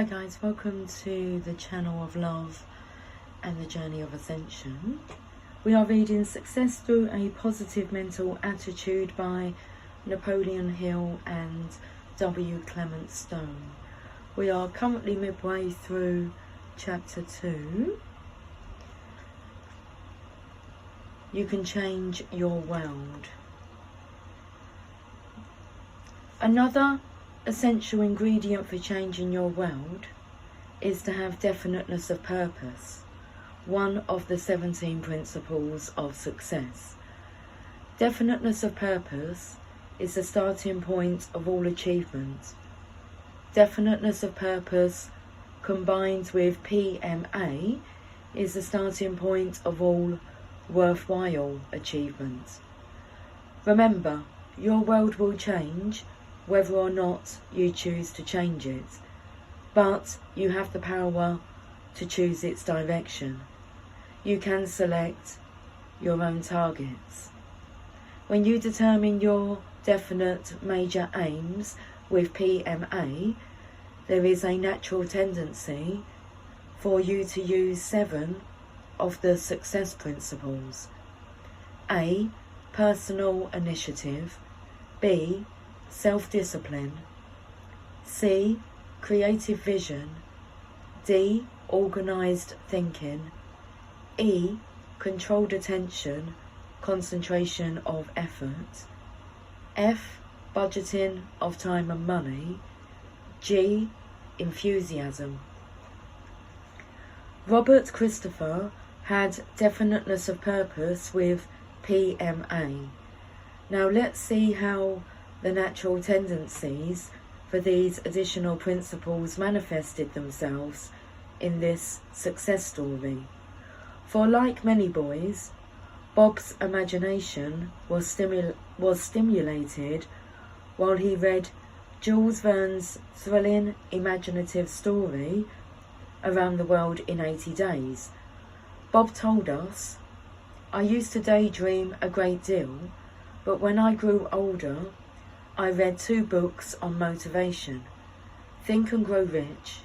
Hi guys, welcome to the channel of love and the journey of ascension. We are reading Success Through a Positive Mental Attitude by Napoleon Hill and W. Clement Stone. We are currently midway through chapter 2. You can change your world. Another essential ingredient for changing your world is to have definiteness of purpose, one of the 17 principles of success. Definiteness of purpose is the starting point of all achievement. Definiteness of purpose combined with PMA is the starting point of all worthwhile achievement. Remember, your world will change whether or not you choose to change it, but you have the power to choose its direction. You can select your own targets. When you determine your definite major aims with PMA, there is a natural tendency for you to use 7 of the success principles. A. Personal initiative. B. Self-discipline. C. Creative vision. D. Organised thinking. E. Controlled attention, concentration of effort. F. Budgeting of time and money. G. Enthusiasm. Robert Christopher had definiteness of purpose with PMA. Now let's see how the natural tendencies for these additional principles manifested themselves in this success story. For like many boys, Bob's imagination was stimulated while he read Jules Verne's thrilling imaginative story Around the World in 80 Days. Bob told us, "I used to daydream a great deal, but when I grew older, I read 2 books on motivation, Think and Grow Rich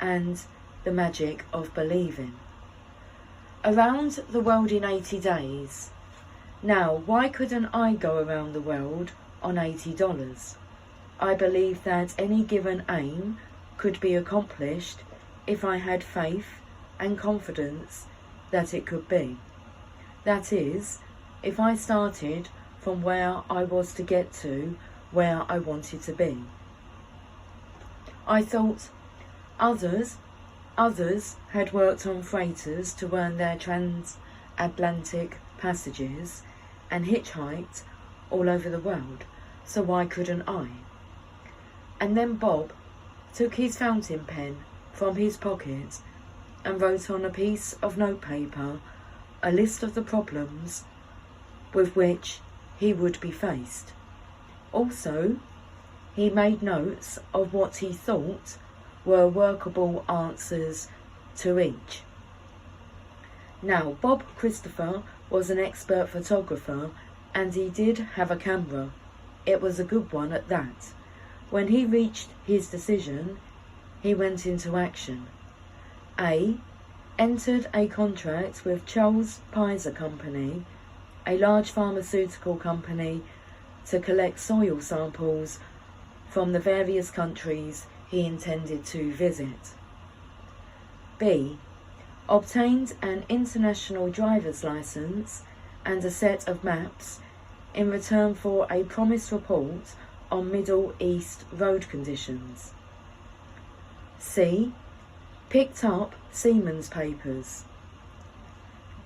and The Magic of Believing." Around the world in 80 days. Now, why couldn't I go around the world on $80? I believe that any given aim could be accomplished if I had faith and confidence that it could be. That is, if I started from where I was to get to where I wanted to be. I thought others had worked on freighters to earn their transatlantic passages and hitchhiked all over the world, so why couldn't I? And then Bob took his fountain pen from his pocket and wrote on a piece of notepaper a list of the problems with which he would be faced. Also, he made notes of what he thought were workable answers to each. Now, Bob Christopher was an expert photographer and he did have a camera. It was a good one at that. When he reached his decision, he went into action. A. Entered a contract with Charles Pizer Company, a large pharmaceutical company, to collect soil samples from the various countries he intended to visit. B. Obtained an international driver's license and a set of maps in return for a promised report on Middle East road conditions. C. Picked up Siemens papers.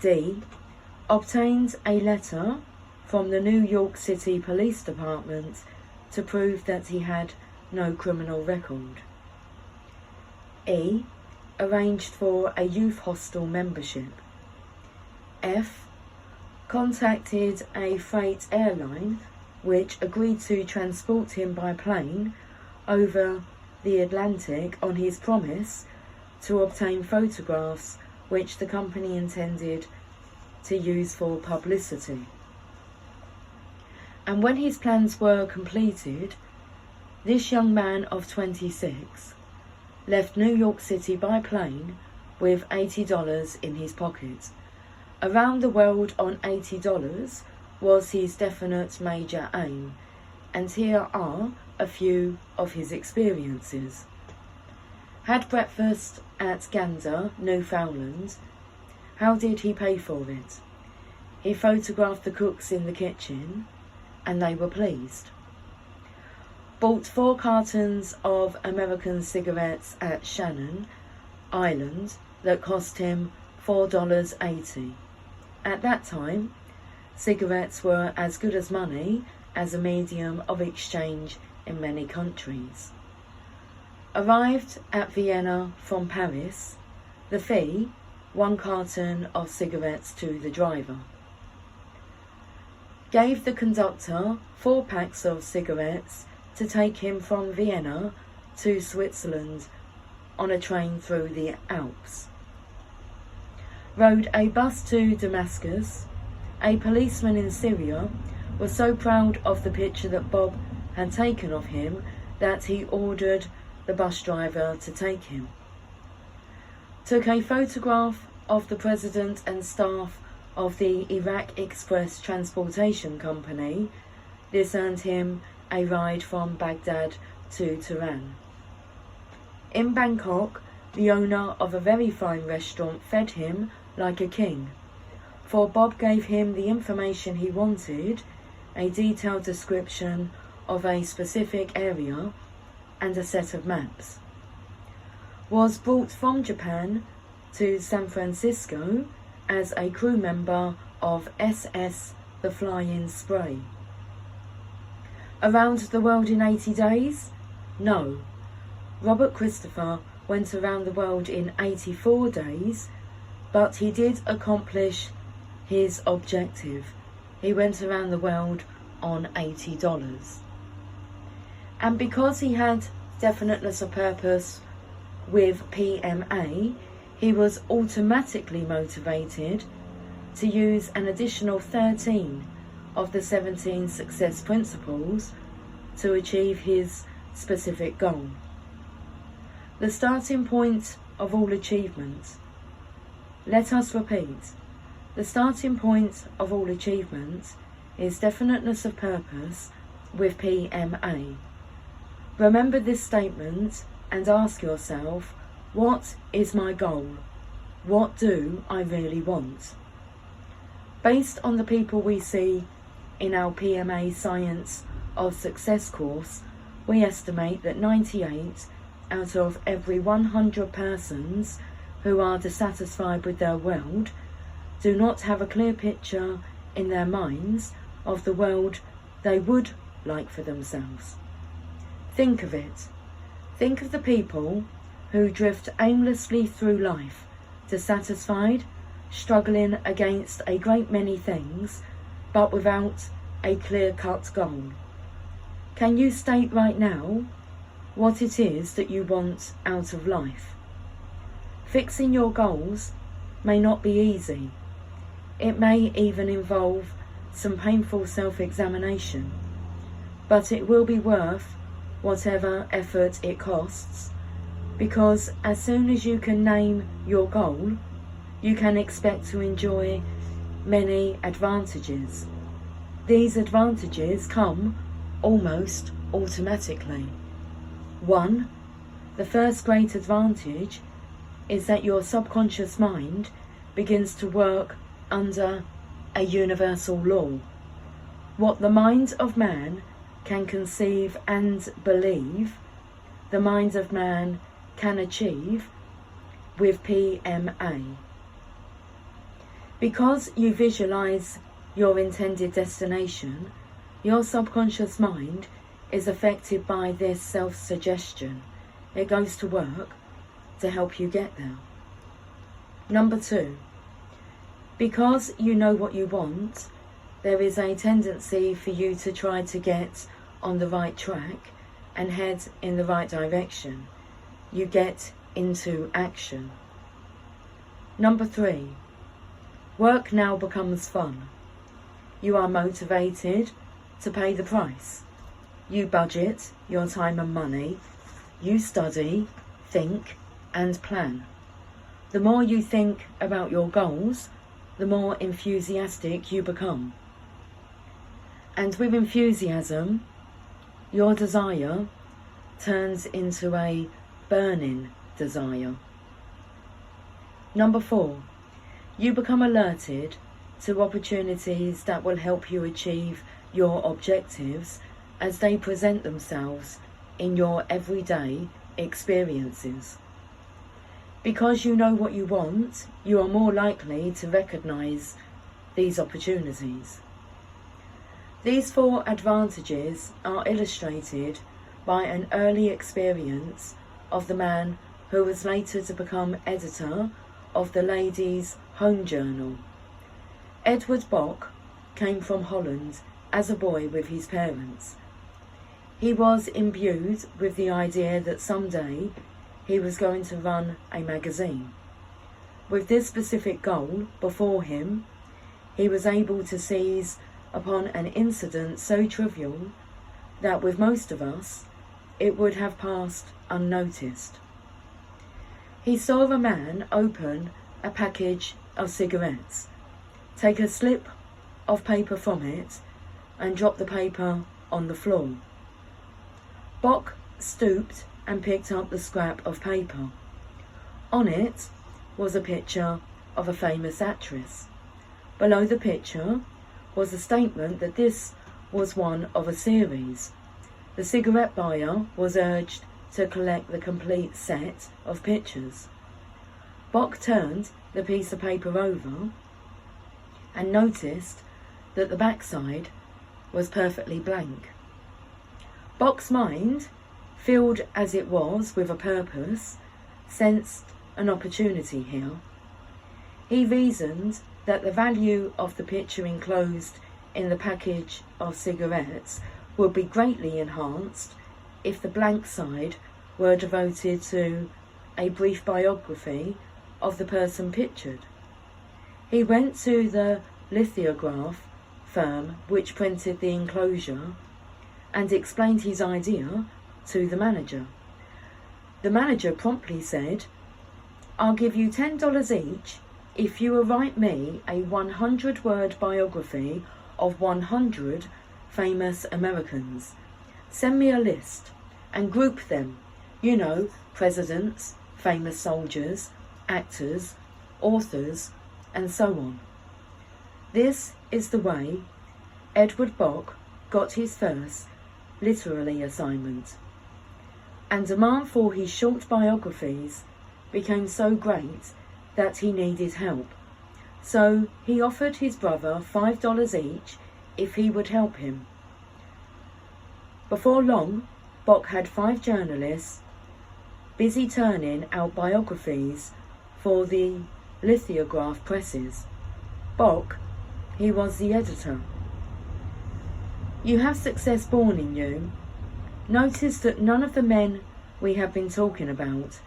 D. Obtained a letter from the New York City Police Department to prove that he had no criminal record. E. Arranged for a youth hostel membership. F. Contacted a freight airline which agreed to transport him by plane over the Atlantic on his promise to obtain photographs which the company intended to use for publicity. And when his plans were completed, this young man of 26 left New York City by plane with $80 in his pocket. Around the world on $80 was his definite major aim, and here are a few of his experiences. Had breakfast at Gander, Newfoundland. How did he pay for it? He photographed the cooks in the kitchen, and they were pleased. Bought 4 cartons of American cigarettes at Shannon Island that cost him $4.80. At that time, cigarettes were as good as money as a medium of exchange in many countries. Arrived at Vienna from Paris. The fee, 1 carton of cigarettes to the driver. Gave the conductor 4 packs of cigarettes to take him from Vienna to Switzerland on a train through the Alps. Rode a bus to Damascus. A policeman in Syria was so proud of the picture that Bob had taken of him that he ordered the bus driver to take him. Took a photograph of the president and staff of the Iraq Express Transportation Company. This earned him a ride from Baghdad to Tehran. In Bangkok, the owner of a very fine restaurant fed him like a king, for Bob gave him the information he wanted, a detailed description of a specific area and a set of maps. Was brought from Japan to San Francisco as a crew member of SS The Flying Spray. Around the world in 80 days? No. Robert Christopher went around the world in 84 days, but he did accomplish his objective. He went around the world on $80. And because he had definiteness of purpose with PMA, he was automatically motivated to use an additional 13 of the 17 success principles to achieve his specific goal. The starting point of all achievement. Let us repeat. The starting point of all achievement is definiteness of purpose with PMA. Remember this statement and ask yourself, what is my goal? What do I really want? Based on the people we see in our PMA Science of Success course, we estimate that 98 out of every 100 persons who are dissatisfied with their world do not have a clear picture in their minds of the world they would like for themselves. Think of it. Think of the people who drift aimlessly through life, dissatisfied, struggling against a great many things, but without a clear-cut goal. Can you state right now what it is that you want out of life? Fixing your goals may not be easy. It may even involve some painful self-examination, but it will be worth whatever effort it costs, because as soon as you can name your goal, you can expect to enjoy many advantages. These advantages come almost automatically. 1. The first great advantage is that your subconscious mind begins to work under a universal law. What the mind of man can conceive and believe, the mind of man can achieve with PMA. Because you visualize your intended destination, your subconscious mind is affected by this self-suggestion. It goes to work to help you get there. Number 2, because you know what you want, there is a tendency for you to try to get on the right track and head in the right direction. You get into action. Number 3, work now becomes fun. You are motivated to pay the price. You budget your time and money. You study, think and plan. The more you think about your goals, the more enthusiastic you become. And with enthusiasm, your desire turns into a burning desire. Number 4, you become alerted to opportunities that will help you achieve your objectives as they present themselves in your everyday experiences. Because you know what you want, you are more likely to recognise these opportunities. These 4 advantages are illustrated by an early experience of the man who was later to become editor of the Ladies' Home Journal. Edward Bok came from Holland as a boy with his parents. He was imbued with the idea that someday he was going to run a magazine. With this specific goal before him, he was able to seize upon an incident so trivial that with most of us, it would have passed unnoticed. He saw a man open a package of cigarettes, take a slip of paper from it, and drop the paper on the floor. Bok stooped and picked up the scrap of paper. On it was a picture of a famous actress. Below the picture was a statement that this was one of a series. The cigarette buyer was urged to collect the complete set of pictures. Bok turned the piece of paper over and noticed that the backside was perfectly blank. Bok's mind, filled as it was with a purpose, sensed an opportunity here. He reasoned that the value of the picture enclosed in the package of cigarettes would be greatly enhanced if the blank side were devoted to a brief biography of the person pictured. He went to the lithograph firm which printed the enclosure and explained his idea to the manager. The manager promptly said, "I'll give you $10 each if you will write me a 100-word biography of 100 famous Americans. Send me a list and group them, presidents, famous soldiers, actors, authors, and so on." This is the way Edward Bok got his first literary assignment, and demand for his short biographies became so great that he needed help. So he offered his brother $5 each if he would help him. Before long, Bok had 5 journalists busy turning out biographies for the lithograph presses. Bok, he was the editor. You have success born in you. Notice that none of the men we have been talking about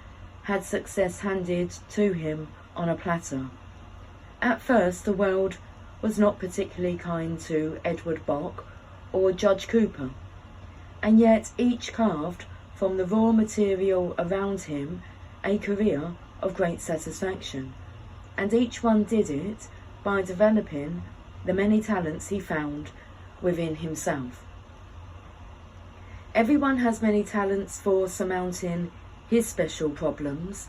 had success handed to him on a platter. At first, the world was not particularly kind to Edward Bok or Judge Cooper, and yet each carved from the raw material around him a career of great satisfaction, and each one did it by developing the many talents he found within himself. Everyone has many talents for surmounting his special problems.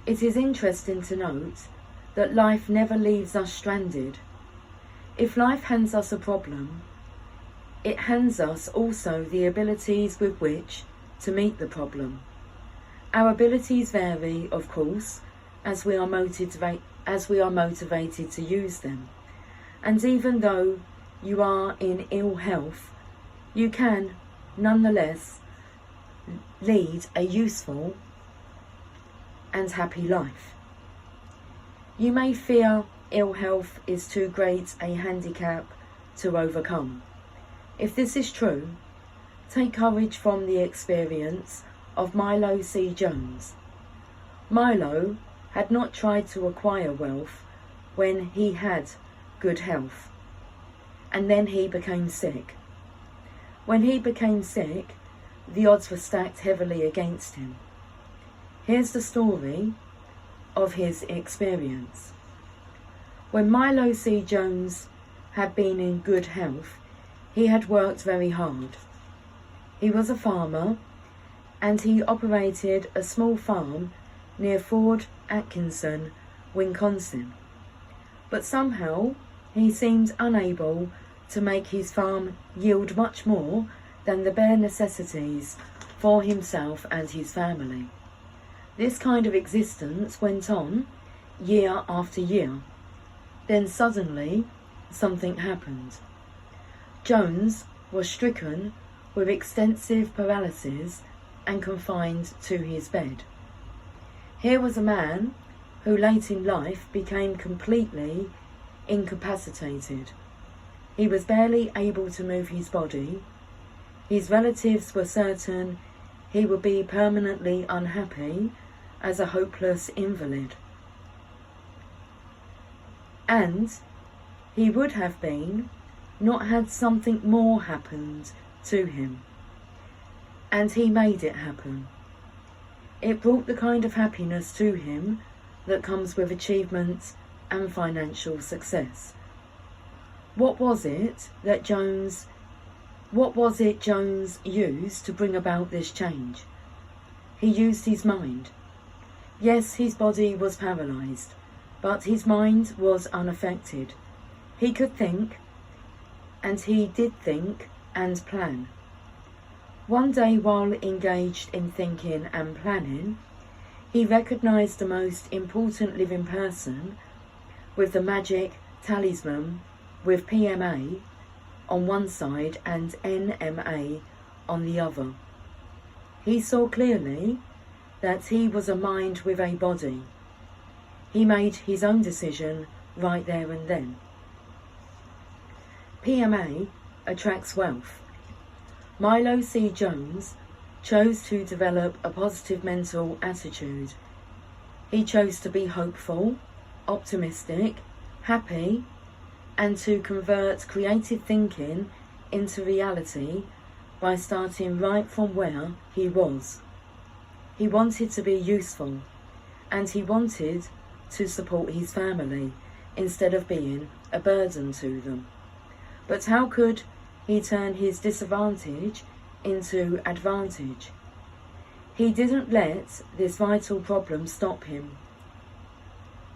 It is interesting to note that life never leaves us stranded. If life hands us a problem, it hands us also the abilities with which to meet the problem. Our abilities vary, of course, as we are motivated to use them. And even though you are in ill health, you can nonetheless lead a useful and happy life. You may fear ill health is too great a handicap to overcome. If this is true, take courage from the experience of Milo C. Jones. Milo had not tried to acquire wealth when he had good health, and then he became sick. When he became sick, the odds were stacked heavily against him. Here's the story of his experience. When Milo C. Jones had been in good health, he had worked very hard. He was a farmer, and he operated a small farm near Fort Atkinson, Wisconsin. But somehow he seemed unable to make his farm yield much more than the bare necessities for himself and his family. This kind of existence went on year after year. Then suddenly something happened. Jones was stricken with extensive paralysis and confined to his bed. Here was a man who late in life became completely incapacitated. He was barely able to move his body. His relatives were certain he would be permanently unhappy as a hopeless invalid. And he would have been, not had something more happened to him. And he made it happen. It brought the kind of happiness to him that comes with achievement and financial success. What was it Jones used to bring about this change? He used his mind. Yes, his body was paralysed, but his mind was unaffected. He could think, and he did think and plan. One day, while engaged in thinking and planning, he recognised the most important living person with the magic talisman with PMA on one side and NMA on the other. He saw clearly that he was a mind with a body. He made his own decision right there and then. PMA attracts wealth. Milo C. Jones chose to develop a positive mental attitude. He chose to be hopeful, optimistic, happy, and to convert creative thinking into reality by starting right from where he was. He wanted to be useful, and he wanted to support his family instead of being a burden to them. But how could he turn his disadvantage into advantage? He didn't let this vital problem stop him.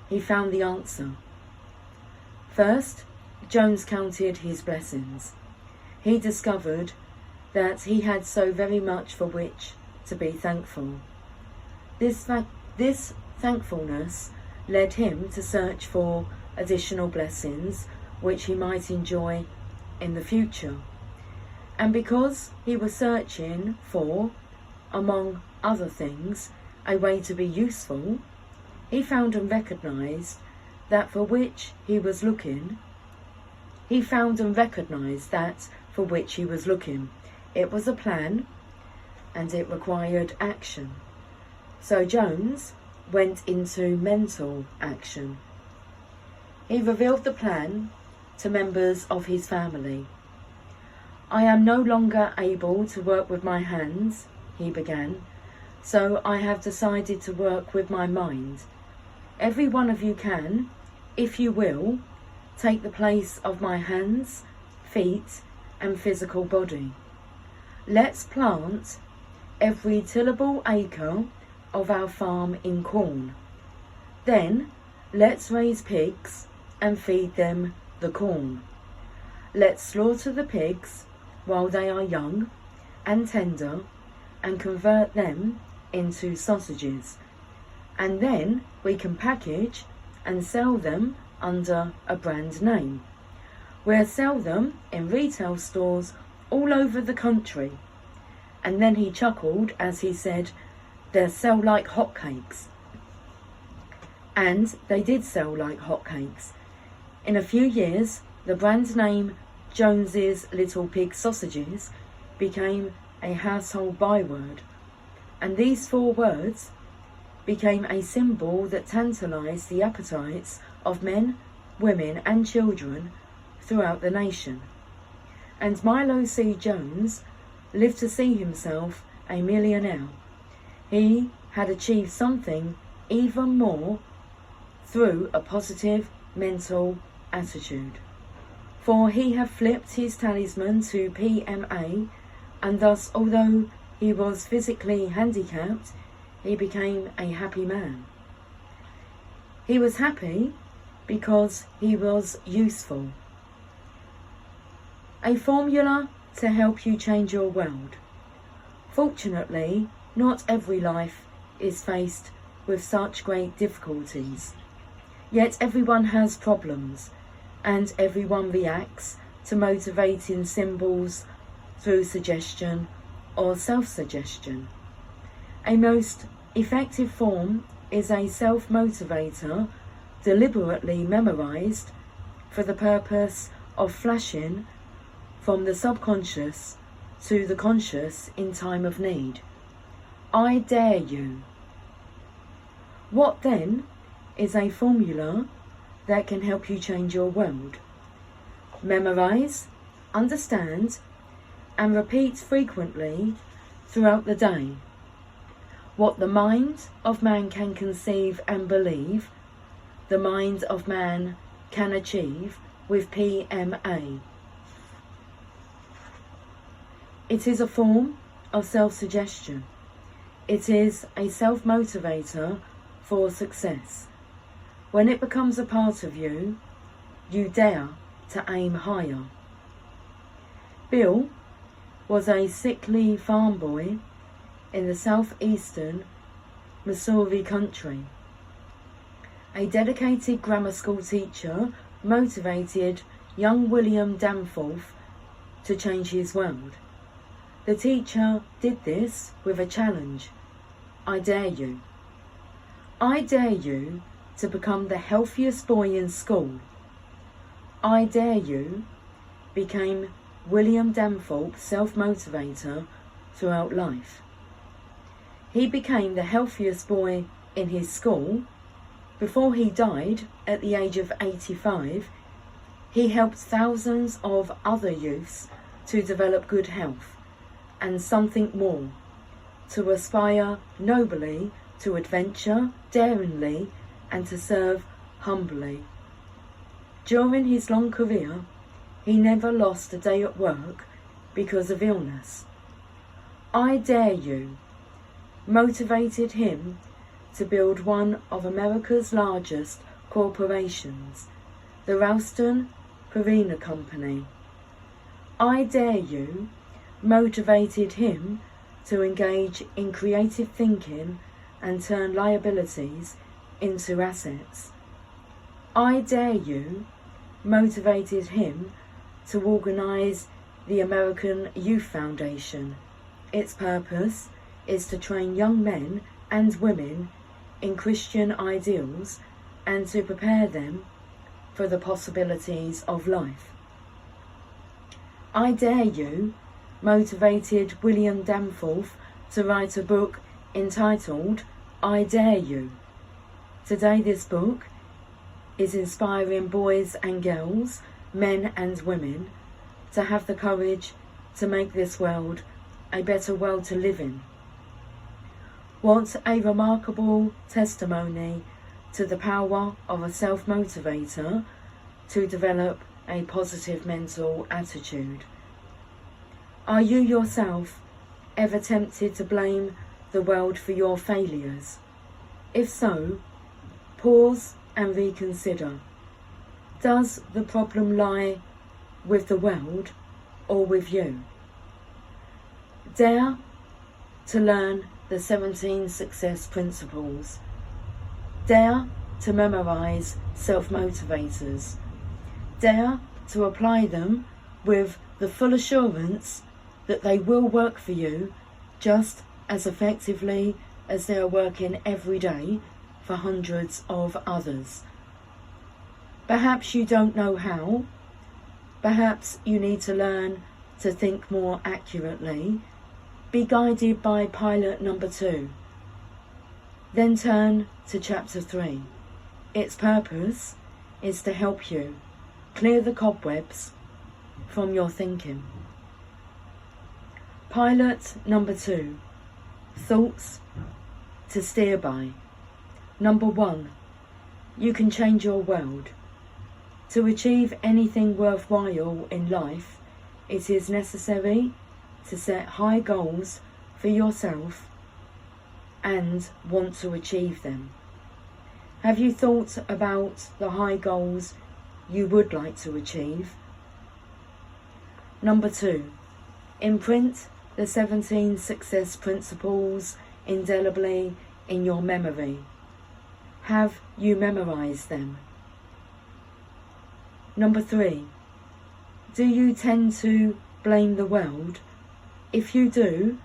He found the answer. First, Jones counted his blessings. He discovered that he had so very much for which to be thankful. This thankfulness led him to search for additional blessings which he might enjoy in the future. And because he was searching for, among other things, a way to be useful, he found and recognised that for which he was looking. It was a plan, and it required action. So Jones went into mental action. He revealed the plan to members of his family. "I am no longer able to work with my hands," he began, "so I have decided to work with my mind. Every one of you can, if you will, take the place of my hands, feet, and physical body. Let's plant every tillable acre of our farm in corn. Then let's raise pigs and feed them the corn. Let's slaughter the pigs while they are young and tender and convert them into sausages. And then we can package and sell them under a brand name. We'll sell them in retail stores all over the country." And then he chuckled as he said, "They'll sell like hotcakes." And they did sell like hotcakes. In a few years, the brand name Jones's Little Pig Sausages became a household byword. And these 4 words became a symbol that tantalised the appetites of men, women and children throughout the nation. And Milo C. Jones lived to see himself a millionaire. He had achieved something even more through a positive mental attitude. For he had flipped his talisman to PMA, and thus, although he was physically handicapped, he became a happy man. He was happy because he was useful. A formula to help you change your world. Fortunately, not every life is faced with such great difficulties. Yet everyone has problems, and everyone reacts to motivating symbols through suggestion or self-suggestion. A most effective form is a self-motivator deliberately memorized for the purpose of flashing from the subconscious to the conscious in time of need. I dare you. What then is a formula that can help you change your world? Memorize, understand, and repeat frequently throughout the day. What the mind of man can conceive and believe, the mind of man can achieve with PMA. It is a form of self-suggestion. It is a self-motivator for success. When it becomes a part of you, you dare to aim higher. Bill was a sickly farm boy in the southeastern Missouri country. A dedicated grammar school teacher motivated young William Danforth to change his world. The teacher did this with a challenge. I dare you. I dare you to become the healthiest boy in school. I dare you became William Danforth's self-motivator throughout life. He became the healthiest boy in his school. Before he died at the age of 85, he helped thousands of other youths to develop good health and something more, to aspire nobly, to adventure daringly, and to serve humbly. During his long career, he never lost a day at work because of illness. I Dare You motivated him to build one of America's largest corporations, the Ralston Purina Company. I Dare You motivated him to engage in creative thinking and turn liabilities into assets. I Dare You motivated him to organise the American Youth Foundation. Its purpose is to train young men and women in Christian ideals and to prepare them for the possibilities of life. I Dare You motivated William Danforth to write a book entitled I Dare You. Today this book is inspiring boys and girls, men and women, to have the courage to make this world a better world to live in. What a remarkable testimony to the power of a self-motivator to develop a positive mental attitude. Are you yourself ever tempted to blame the world for your failures? If so, pause and reconsider. Does the problem lie with the world or with you? Dare to learn the 17 success principles. Dare to memorize self-motivators. Dare to apply them with the full assurance that they will work for you just as effectively as they are working every day for hundreds of others. Perhaps you don't know how. Perhaps you need to learn to think more accurately. Be guided by pilot number 2. Then turn to chapter 3. Its purpose is to help you clear the cobwebs from your thinking. Pilot number 2. Thoughts to steer by. Number 1, you can change your world. To achieve anything worthwhile in life, it is necessary to set high goals for yourself and want to achieve them. Have you thought about the high goals you would like to achieve? Number 2, imprint the 17 success principles indelibly in your memory. Have you memorized them? Number 3, do you tend to blame the world? If you do,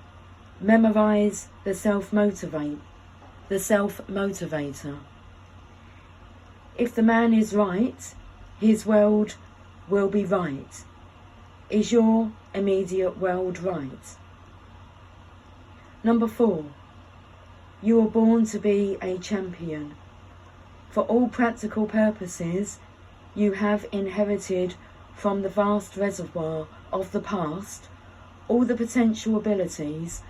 memorize the self-motivator. If the man is right, his world will be right. Is your immediate world right? Number 4, you were born to be a champion. For all practical purposes, you have inherited from the vast reservoir of the past all the potential abilities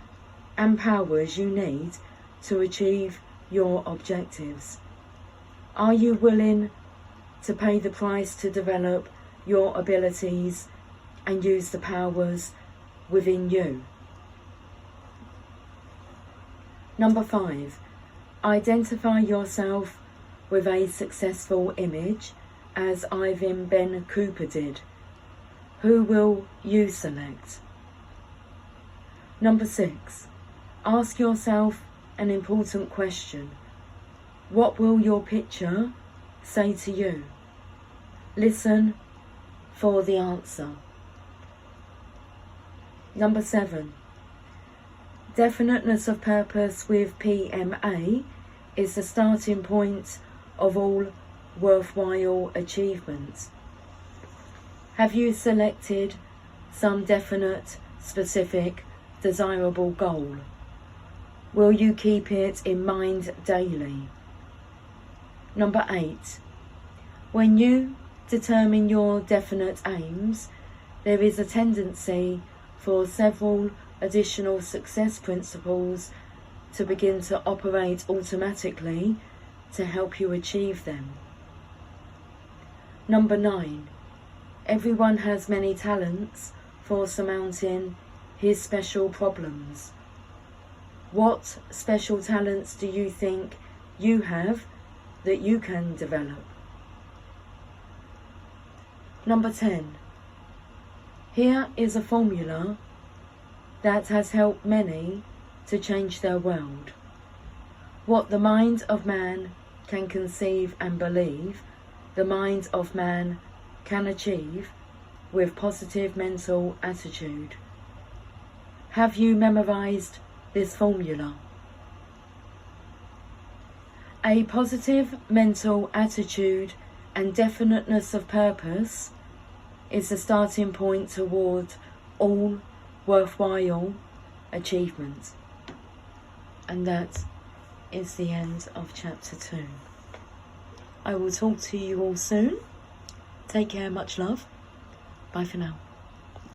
and powers you need to achieve your objectives. Are you willing to pay the price to develop your abilities and use the powers within you? Number 5, identify yourself with a successful image, as Ivan Ben Cooper did. Who will you select? Number 6, ask yourself an important question. What will your picture say to you? Listen for the answer. Number 7, definiteness of purpose with PMA is the starting point of all worthwhile achievements. Have you selected some definite, specific, desirable goal? Will you keep it in mind daily? Number 8, when you determine your definite aims, there is a tendency for several additional success principles to begin to operate automatically to help you achieve them. Number 9, everyone has many talents for surmounting his special problems. What special talents do you think you have that you can develop? Number 10, here is a formula that has helped many to change their world. What the mind of man can conceive and believe, the mind of man can achieve with positive mental attitude. Have you memorized this formula? A positive mental attitude and definiteness of purpose is the starting point toward all worthwhile achievements. And that is the end of chapter 2. I will talk to you all soon. Take care, much love. Bye for now.